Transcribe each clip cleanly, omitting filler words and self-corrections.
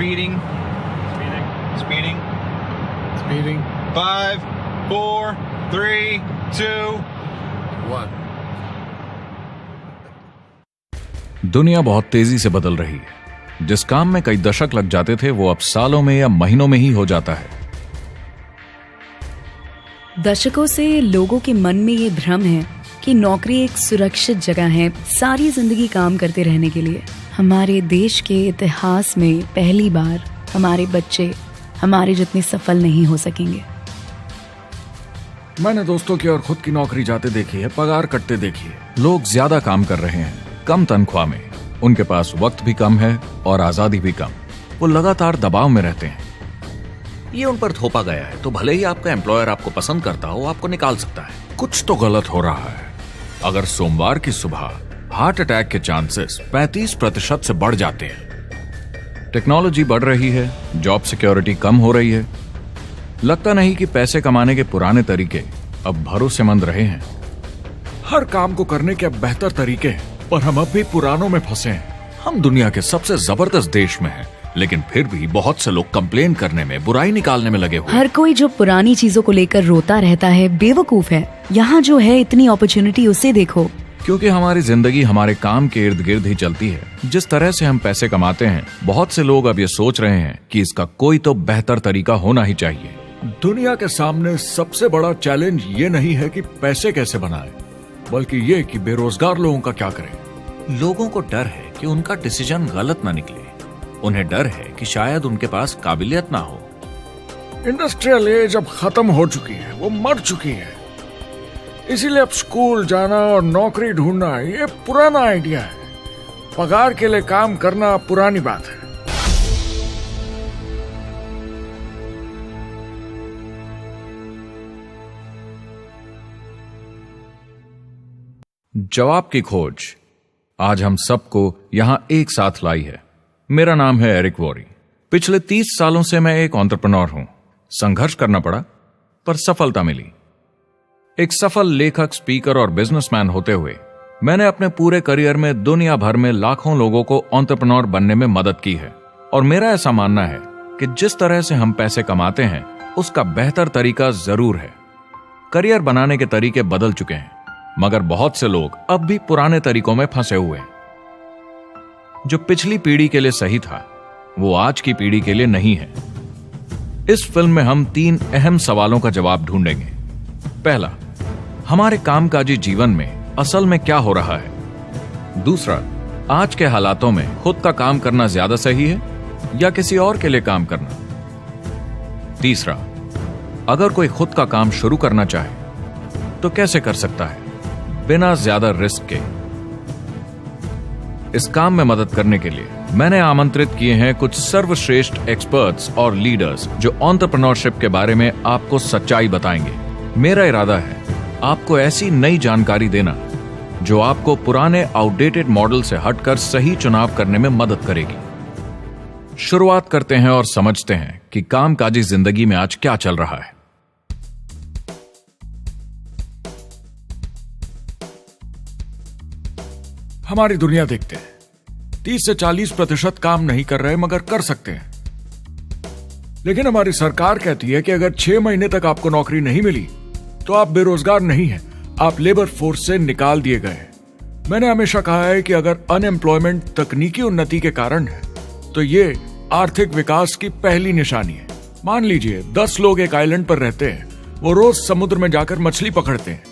Speeding. Speeding. Speeding. 5, 4, 3, 2, 1. दुनिया बहुत तेजी से बदल रही है। जिस काम में कई दशक लग जाते थे वो अब सालों में या महीनों में ही हो जाता है। दशकों से लोगों के मन में ये भ्रम है कि नौकरी एक सुरक्षित जगह है सारी जिंदगी काम करते रहने के लिए। हमारे देश के इतिहास में पहली बार हमारे बच्चे हमारे जितने सफल नहीं हो सकेंगे। मैंने दोस्तों की और खुद की नौकरी जाते देखी है, पगार कटते देखी है। लोग ज्यादा काम कर रहे हैं कम तनख्वाह में, उनके पास वक्त भी कम है और आजादी भी कम। वो लगातार दबाव में रहते हैं। ये उन पर थोपा गया है, तो भले ही आपका एम्प्लॉयर आपको पसंद करता हो, आपको निकाल सकता है। कुछ तो गलत हो रहा है। अगर सोमवार की सुबह हार्ट अटैक के चांसेस 35% से बढ़ जाते हैं। टेक्नोलॉजी बढ़ रही है, जॉब सिक्योरिटी कम हो रही है। लगता नहीं कि पैसे कमाने के पुराने तरीके अब भरोसेमंद रहे हैं। हर काम को करने के अब बेहतर तरीके हैं, पर हम अब भी पुरानों में फंसे हैं। हम दुनिया के सबसे जबरदस्त देश में हैं, लेकिन फिर भी बहुत से लोग कंप्लेन करने में, बुराई निकालने में लगे हुए। हर कोई जो पुरानी चीजों को लेकर रोता रहता है बेवकूफ है। यहाँ जो है इतनी अपॉर्चुनिटी उसे देखो। क्योंकि हमारी जिंदगी हमारे काम के इर्द गिर्द ही चलती है। जिस तरह से हम पैसे कमाते हैं, बहुत से लोग अब ये सोच रहे हैं कि इसका कोई तो बेहतर तरीका होना ही चाहिए। दुनिया के सामने सबसे बड़ा चैलेंज ये नहीं है कि पैसे कैसे बनाएं, बल्कि ये कि बेरोजगार लोगों का क्या करें। लोगों को डर है कि उनका डिसीजन गलत ना निकले। उन्हें डर है कि शायद उनके पास काबिलियत ना हो। इंडस्ट्रियल एज अब खत्म हो चुकी है, वो मर चुकी है। इसीलिए अब स्कूल जाना और नौकरी ढूंढना ये पुराना आइडिया है। पगार के लिए काम करना पुरानी बात है। जवाब की खोज आज हम सबको यहां एक साथ लाई है। मेरा नाम है एरिक वॉरी। पिछले 30 सालों से मैं एक एंटरप्रेन्योर हूं। संघर्ष करना पड़ा, पर सफलता मिली। एक सफल लेखक, स्पीकर और बिजनेसमैन होते हुए मैंने अपने पूरे करियर में दुनिया भर में लाखों लोगों को एंटरप्रेन्योर बनने में मदद की है। और मेरा ऐसा मानना है कि जिस तरह से हम पैसे कमाते हैं उसका बेहतर तरीका जरूर है। करियर बनाने के तरीके बदल चुके हैं, मगर बहुत से लोग अब भी पुराने तरीकों में फंसे हुए हैं। जो पिछली पीढ़ी के लिए सही था वो आज की पीढ़ी के लिए नहीं है। इस फिल्म में हम 3 अहम सवालों का जवाब ढूंढेंगे। पहला, हमारे कामकाजी जीवन में असल में क्या हो रहा है। दूसरा, आज के हालातों में खुद का काम करना ज्यादा सही है या किसी और के लिए काम करना। तीसरा, अगर कोई खुद का काम शुरू करना चाहे तो कैसे कर सकता है बिना ज्यादा रिस्क के। इस काम में मदद करने के लिए मैंने आमंत्रित किए हैं कुछ सर्वश्रेष्ठ एक्सपर्ट्स और लीडर्स जो एंटरप्रेन्योरशिप के बारे में आपको सच्चाई बताएंगे। मेरा इरादा है आपको ऐसी नई जानकारी देना जो आपको पुराने आउटडेटेड मॉडल से हटकर सही चुनाव करने में मदद करेगी। शुरुआत करते हैं और समझते हैं कि कामकाजी जिंदगी में आज क्या चल रहा है। हमारी दुनिया देखते हैं, 30 से 40% काम नहीं कर रहे मगर कर सकते हैं। लेकिन हमारी सरकार कहती है कि अगर 6 महीने तक आपको नौकरी नहीं मिली तो आप बेरोजगार नहीं हैं, आप लेबर फोर्स से निकाल दिए गए। मैंने हमेशा कहा है कि अगर अनएम्प्लॉयमेंट तकनीकी उन्नति के कारण है तो ये आर्थिक विकास की पहली निशानी है। मान लीजिए 10 लोग एक आइलैंड पर रहते हैं, वो रोज समुद्र में जाकर मछली पकड़ते हैं।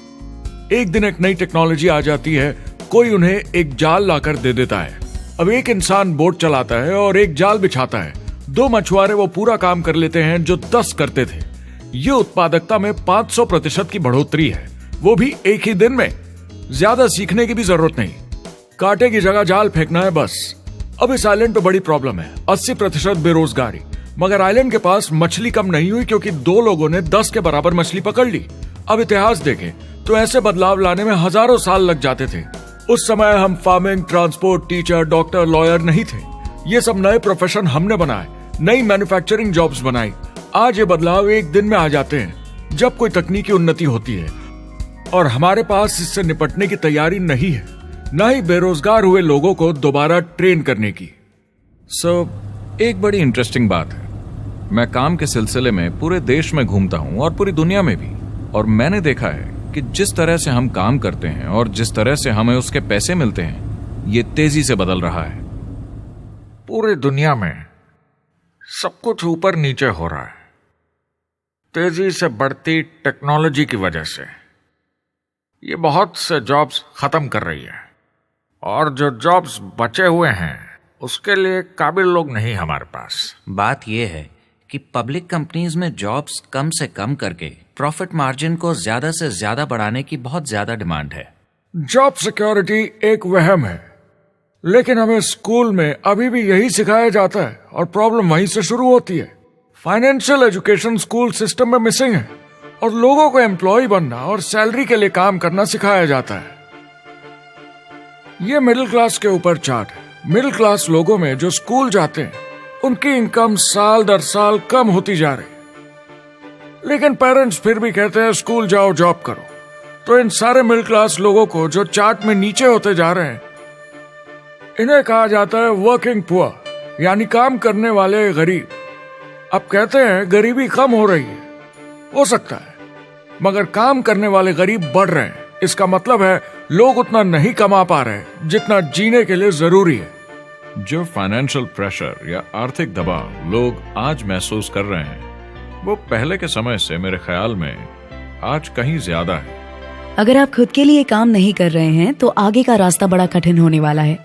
एक दिन एक नई टेक्नोलॉजी आ जाती है, कोई उन्हें एक जाल लाकर दे देता है। अब एक इंसान बोट चलाता है और एक जाल बिछाता है। 2 मछुआरे वो पूरा काम कर लेते हैं जो 10 करते थे। ये उत्पादकता में 500% की बढ़ोतरी है, वो भी एक ही दिन में। ज्यादा सीखने की भी जरूरत नहीं, कांटे की जगह जाल फेंकना है बस। अब इस आइलैंड पे बड़ी प्रॉब्लम है, 80% बेरोजगारी। मगर आइलैंड के पास मछली कम नहीं हुई क्योंकि 2 लोगों ने 10 के बराबर मछली पकड़ ली। अब इतिहास देखें तो ऐसे बदलाव लाने में हजारों साल लग जाते थे। उस समय हम farming, transport, teacher, doctor, lawyer नहीं थे। ये सब नए प्रोफेशन हमने बनाए, नई मैन्युफैक्चरिंग जॉब्स बनाई। आज ये बदलाव एक दिन में आ जाते हैं जब कोई तकनीकी उन्नति होती है, और हमारे पास इससे निपटने की तैयारी नहीं है, न ही बेरोजगार हुए लोगों को दोबारा ट्रेन करने की। एक बड़ी इंटरेस्टिंग बात है, मैं काम के सिलसिले में पूरे देश में घूमता हूं और पूरी दुनिया में भी, और मैंने देखा है कि जिस तरह से हम काम करते हैं और जिस तरह से हमें उसके पैसे मिलते हैं, ये तेजी से बदल रहा है। पूरी दुनिया में सब कुछ ऊपर नीचे हो रहा है, तेजी से बढ़ती टेक्नोलॉजी की वजह से। ये बहुत से जॉब्स खत्म कर रही है, और जो जॉब्स बचे हुए हैं उसके लिए काबिल लोग नहीं हमारे पास। बात यह है कि पब्लिक कंपनीज में जॉब्स कम से कम करके प्रॉफिट मार्जिन को ज्यादा से ज्यादा बढ़ाने की बहुत ज्यादा डिमांड है। जॉब सिक्योरिटी एक वहम है, लेकिन हमें स्कूल में अभी भी यही सिखाया जाता है और प्रॉब्लम वहीं से शुरू होती है। फाइनेंशियल एजुकेशन स्कूल सिस्टम में मिसिंग है और लोगों को एम्प्लॉय बनना और सैलरी के लिए काम करना सिखाया जाता है। ये मिडिल क्लास के ऊपर चार्ट है। मिडिल क्लास लोगों में जो स्कूल जाते हैं उनकी इनकम साल दर साल कम होती जा रही है, लेकिन पेरेंट्स फिर भी कहते हैं स्कूल जाओ, जॉब करो। तो इन सारे मिडिल क्लास लोगों को जो चार्ट में नीचे होते जा रहे हैं, इन्हें कहा जाता है वर्किंग पुअर, यानी काम करने वाले गरीब। अब कहते हैं गरीबी कम हो रही है, हो सकता है, मगर काम करने वाले गरीब बढ़ रहे हैं। इसका मतलब है लोग उतना नहीं कमा पा रहे जितना जीने के लिए जरूरी है। जो फाइनेंशियल प्रेशर या आर्थिक दबाव लोग आज महसूस कर रहे हैं, वो पहले के समय से मेरे ख्याल में आज कहीं ज्यादा है। अगर आप खुद के लिए काम नहीं कर रहे हैं तो आगे का रास्ता बड़ा कठिन होने वाला है।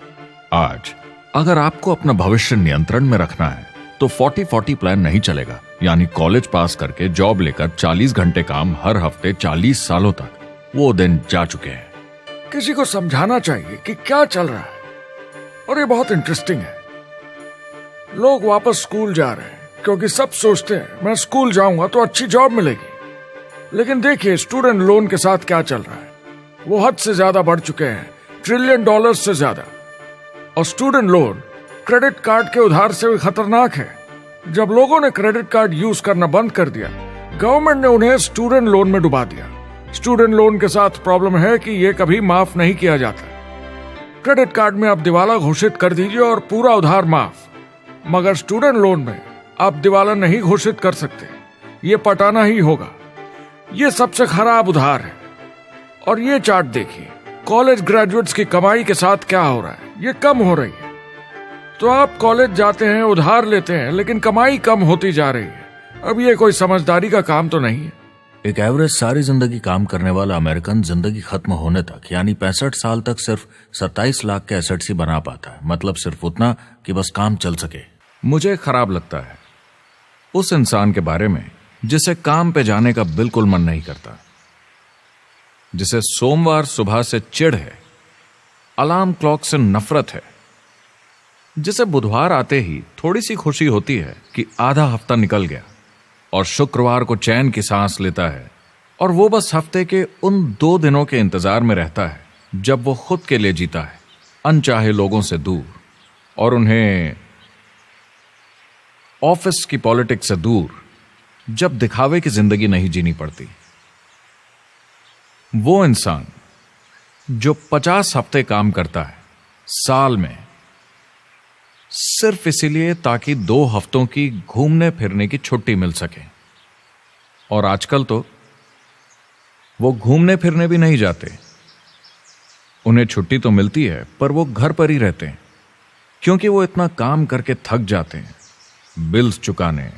आज अगर आपको अपना भविष्य नियंत्रण में रखना है तो 40-40 प्लान नहीं चलेगा, यानी कॉलेज पास करके जॉब लेकर 40 घंटे काम हर हफ्ते 40 सालों तक, वो दिन जा चुके हैं। किसी को समझाना चाहिए कि क्या चल रहा है, और ये बहुत इंटरेस्टिंग है। लोग वापस स्कूल जा रहे हैं क्योंकि सब सोचते हैं मैं स्कूल जाऊंगा तो अच्छी जॉब मिलेगी। लेकिन देखिए स्टूडेंट लोन के साथ क्या चल रहा है, वो हद से ज्यादा बढ़ चुके हैं, $1 ट्रिलियन से ज्यादा। और स्टूडेंट लोन क्रेडिट कार्ड के उधार से भी खतरनाक है। जब लोगों ने क्रेडिट कार्ड यूज करना बंद कर दिया, गवर्नमेंट ने उन्हें स्टूडेंट लोन में डुबा दिया। स्टूडेंट लोन के साथ प्रॉब्लम है कि यह कभी माफ नहीं किया जाता। क्रेडिट कार्ड में आप दिवाला घोषित कर दीजिए और पूरा उधार माफ, मगर स्टूडेंट लोन में आप दिवाला नहीं घोषित कर सकते, ये पटाना ही होगा। ये सबसे खराब उधार है। और ये चार्ट देखिए, कॉलेज ग्रेजुएट्स की कमाई के साथ क्या हो रहा है, ये कम हो रही है। तो आप कॉलेज जाते हैं, उधार लेते हैं, लेकिन कमाई कम होती जा रही है। अब ये कोई समझदारी का काम तो नहीं है। एक एवरेज सारी जिंदगी काम करने वाला अमेरिकन जिंदगी खत्म होने तक, यानी 65 साल तक सिर्फ 27 लाख के एसेट्स ही बना पाता है। मतलब सिर्फ उतना कि बस काम चल सके। मुझे खराब लगता है उस इंसान के बारे में जिसे काम पे जाने का बिल्कुल मन नहीं करता, जिसे सोमवार सुबह से चिढ़ है, अलार्म क्लॉक से नफरत है, जिसे बुधवार आते ही थोड़ी सी खुशी होती है कि आधा हफ्ता निकल गया, और शुक्रवार को चैन की सांस लेता है, और वो बस हफ्ते के उन 2 दिनों के इंतजार में रहता है जब वो खुद के लिए जीता है, अनचाहे लोगों से दूर, और उन्हें ऑफिस की पॉलिटिक्स से दूर, जब दिखावे की जिंदगी नहीं जीनी पड़ती। वो इंसान जो 50 हफ्ते काम करता है साल में, सिर्फ इसीलिए ताकि 2 हफ्तों की घूमने फिरने की छुट्टी मिल सके। और आजकल तो वो घूमने फिरने भी नहीं जाते। उन्हें छुट्टी तो मिलती है पर वो घर पर ही रहते हैं, क्योंकि वो इतना काम करके थक जाते हैं। बिल्स चुकाने,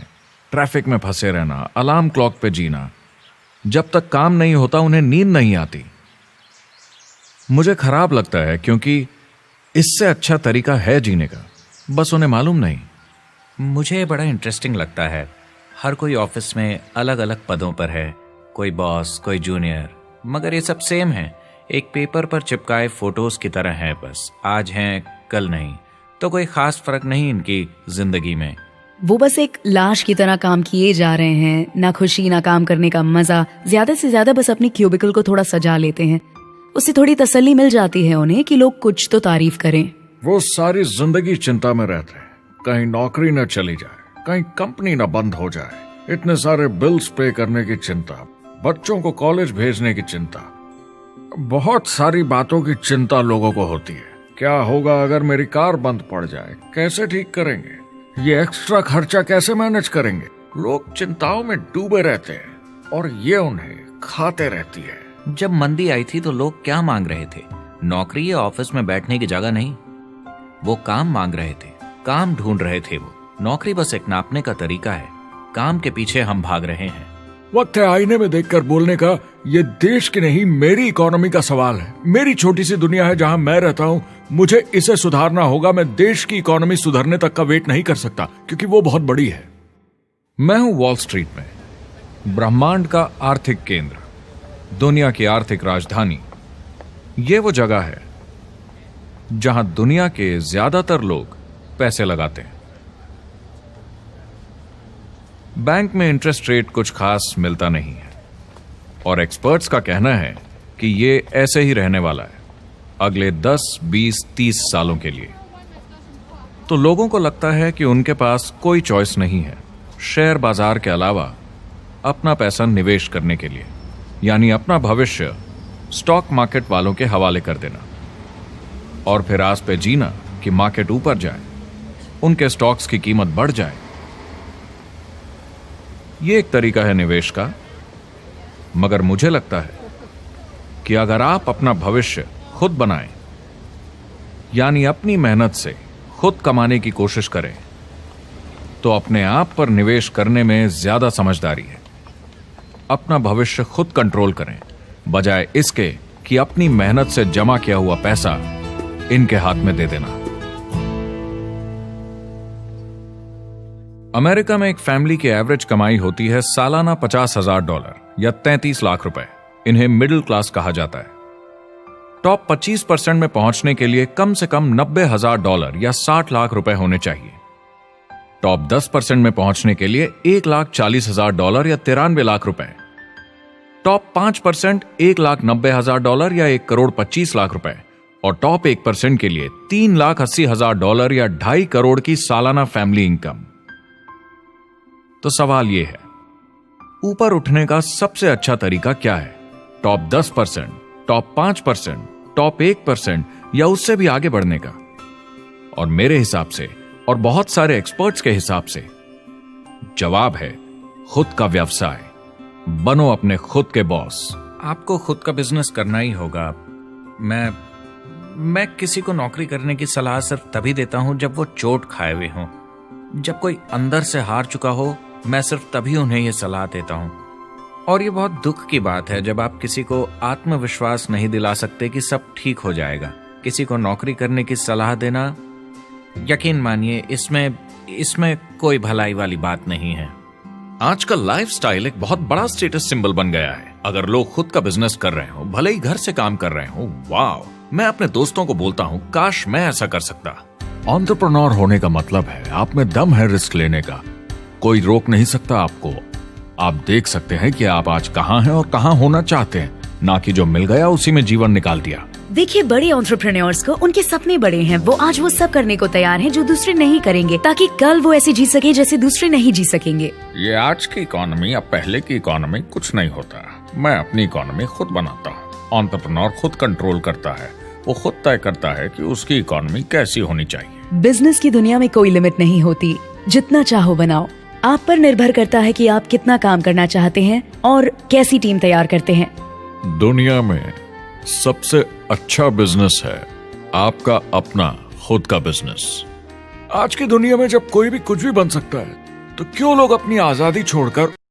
ट्रैफिक में फंसे रहना, अलार्म क्लॉक पे जीना। जब तक काम नहीं होता उन्हें नींद नहीं आती। मुझे खराब लगता है, क्योंकि इससे अच्छा तरीका है जीने का, बस उन्हें मालूम नहीं। मुझे बड़ा इंटरेस्टिंग लगता है, हर कोई ऑफिस में अलग अलग पदों पर है, कोई बॉस, कोई जूनियर, मगर ये सब सेम है, एक पेपर पर चिपकाए फोटोज की तरह है। बस आज हैं कल नहीं, तो कोई खास फर्क नहीं इनकी जिंदगी में। वो बस एक लाश की तरह काम किए जा रहे हैं, ना खुशी ना काम करने का मजा। ज्यादा से ज्यादा बस अपनी क्यूबिकल को थोड़ा सजा लेते हैं, उससे थोड़ी तसल्ली मिल जाती है उन्हें कि लोग कुछ तो तारीफ करें। वो सारी जिंदगी चिंता में रहते हैं, कहीं नौकरी न चली जाए, कहीं कंपनी न बंद हो जाए, इतने सारे बिल्स पे करने की चिंता, बच्चों को कॉलेज भेजने की चिंता, बहुत सारी बातों की चिंता लोगों को होती है। क्या होगा अगर मेरी कार बंद पड़ जाए, कैसे ठीक करेंगे, ये एक्स्ट्रा खर्चा कैसे मैनेज करेंगे? लोग चिंताओं में डूबे रहते हैं और ये उन्हें खाते रहती है। जब मंदी आई थी तो लोग क्या मांग रहे थे? नौकरी या ऑफिस में बैठने की जगह नहीं, वो काम मांग रहे थे, काम ढूंढ रहे थे। वो नौकरी बस एक नापने का तरीका है, काम के पीछे हम भाग रहे हैं। वक्त है आईने में देखकर बोलने का। ये देश की नहीं, मेरी इकोनॉमी का सवाल है। मेरी छोटी सी दुनिया है जहां मैं रहता हूं, मुझे इसे सुधारना होगा। मैं देश की इकोनॉमी सुधरने तक का वेट नहीं कर सकता क्योंकि वो बहुत बड़ी है। मैं हूं वॉल स्ट्रीट में, ब्रह्मांड का आर्थिक केंद्र, दुनिया की आर्थिक राजधानी। ये वो जगह है जहां दुनिया के ज्यादातर लोग पैसे लगाते हैं। बैंक में इंटरेस्ट रेट कुछ खास मिलता नहीं है और एक्सपर्ट्स का कहना है कि ये ऐसे ही रहने वाला है अगले 10, 20, 30 सालों के लिए। तो लोगों को लगता है कि उनके पास कोई चॉइस नहीं है शेयर बाजार के अलावा अपना पैसा निवेश करने के लिए, यानी अपना भविष्य स्टॉक मार्केट वालों के हवाले कर देना और फिर आस पे जीना कि मार्केट ऊपर जाए, उनके स्टॉक्स की कीमत बढ़ जाए। ये एक तरीका है निवेश का, मगर मुझे लगता है कि अगर आप अपना भविष्य खुद बनाएं, यानी अपनी मेहनत से खुद कमाने की कोशिश करें, तो अपने आप पर निवेश करने में ज्यादा समझदारी है। अपना भविष्य खुद कंट्रोल करें, बजाय इसके कि अपनी मेहनत से जमा किया हुआ पैसा इनके हाथ में दे देना। अमेरिका में एक फैमिली की एवरेज कमाई होती है सालाना $50,000 या 33 लाख रुपए। इन्हें मिडिल क्लास कहा जाता है। टॉप 25% में पहुंचने के लिए कम से कम $90,000 या 60 लाख रुपए होने चाहिए। टॉप 10% में पहुंचने के लिए $1,40,000 या 93 लाख रुपए। टॉप 5% $1,90,000 या $1,25,00,000 रुपए और टॉप 1% के लिए $3,80,000 या 2.5 करोड़ की सालाना फैमिली इनकम। तो सवाल यह है, ऊपर उठने का सबसे अच्छा तरीका क्या है? टॉप 10%, टॉप 5%, टॉप 1% या उससे भी आगे बढ़ने का? और मेरे हिसाब से और बहुत सारे एक्सपर्ट्स के हिसाब से जवाब है खुद का व्यवसाय। बनो अपने खुद के बॉस। आपको खुद का बिजनेस करना ही होगा। मैं किसी को नौकरी करने की सलाह सिर्फ तभी देता हूं जब वो चोट खाए हुए हों। जब कोई अंदर से हार चुका हो, मैं सिर्फ तभी उन्हें यह सलाह देता हूं। और ये बहुत दुख की बात है जब आप किसी को आत्मविश्वास नहीं दिला सकते कि सब ठीक हो जाएगा। किसी को नौकरी करने की सलाह देना, यकीन मानिए, इसमें कोई भलाई वाली बात नहीं है। आजकल लाइफस्टाइल एक बहुत बड़ा स्टेटस सिंबल बन गया है। अगर लोग खुद का बिजनेस कर रहे हो, भले ही घर से काम कर रहे हो, वाह! मैं अपने दोस्तों को बोलता हूं, काश मैं ऐसा कर सकता। एंटरप्रेन्योर होने का मतलब है आप में दम है रिस्क लेने का। कोई रोक नहीं सकता आपको। आप देख सकते हैं कि आप आज कहां हैं और कहां होना चाहते हैं, ना कि जो मिल गया उसी में जीवन निकाल दिया। देखिए, बड़े एंटरप्रेन्योर्स को उनके सपने बड़े हैं। वो आज वो सब करने को तैयार हैं जो दूसरे नहीं करेंगे, ताकि कल वो ऐसे जी सके जैसे दूसरे नहीं जी सकेंगे। ये आज की इकोनॉमी अब पहले की इकोनॉमी कुछ नहीं होता। मैं अपनी इकोनॉमी खुद बनाता हूँ। एंटरप्रेन्योर खुद कंट्रोल करता है। वो खुद तय करता है कि उसकी इकोनॉमी कैसी होनी चाहिए। बिजनेस की दुनिया में कोई लिमिट नहीं होती। जितना चाहो बनाओ। आप पर निर्भर करता है कि आप कितना काम करना चाहते हैं और कैसी टीम तैयार करते हैं। दुनिया में सबसे अच्छा बिजनेस है आपका अपना खुद का बिजनेस। आज की दुनिया में जब कोई भी कुछ भी बन सकता है, तो क्यों लोग अपनी आजादी छोड़कर